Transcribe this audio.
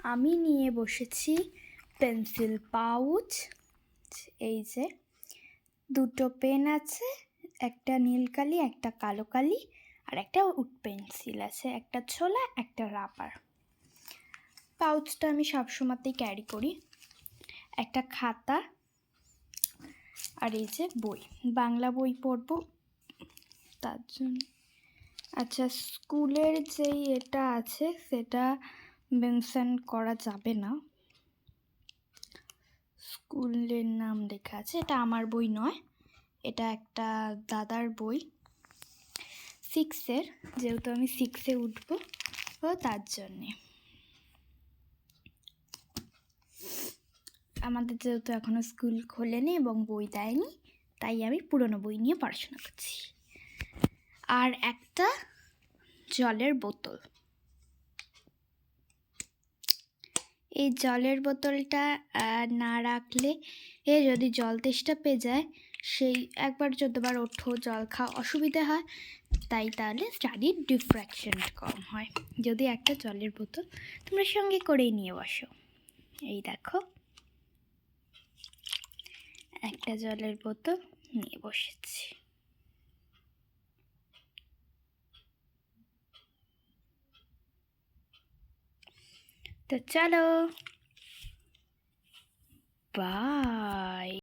আমি নিয়ে বসেছি পেন্সিল পাউচ। এই যে দুটো পেন আছে, একটা নীল কালি, একটা কালো কালি, আর একটা উড পেন্সিল আছে, একটা ছোলা, একটা রাবার। পাউচটা আমি সবসময়তেই ক্যারি করি। একটা খাতা, আর এই যে বই, বাংলা বই পড়বো তার জন্য। আচ্ছা, স্কুলের যেই এটা আছে সেটা মেনশন করা যাবে না, স্কুলের নাম লেখা আছে। এটা আমার বই নয়, এটা একটা দাদার বই, 6-এর, যেহেতু আমি 6-এ উঠবো তার জন্যে। আমাদের যেহেতু এখনো স্কুল খোলেনি এবং বই দেয়নি, তাই আমি পুরনো বই নিয়ে পড়াশোনা করছি। আর একটা জলের বোতল। এই জলের বোতলটা না রাখলে যদি জল তেষ্টা পেয়ে যায়, সেই একবার যতবার ওঠো জল খাওয়া অসুবিধা হয়, তাহলে স্টাডির ডিফ্র্যাকশন কম হয়। যদি একটা জলের বোতল তোমরা সঙ্গে করেই নিয়ে বসো। এই দেখো, একটা জলের বোতল নিয়ে বসেছি। তো চলো, বাই।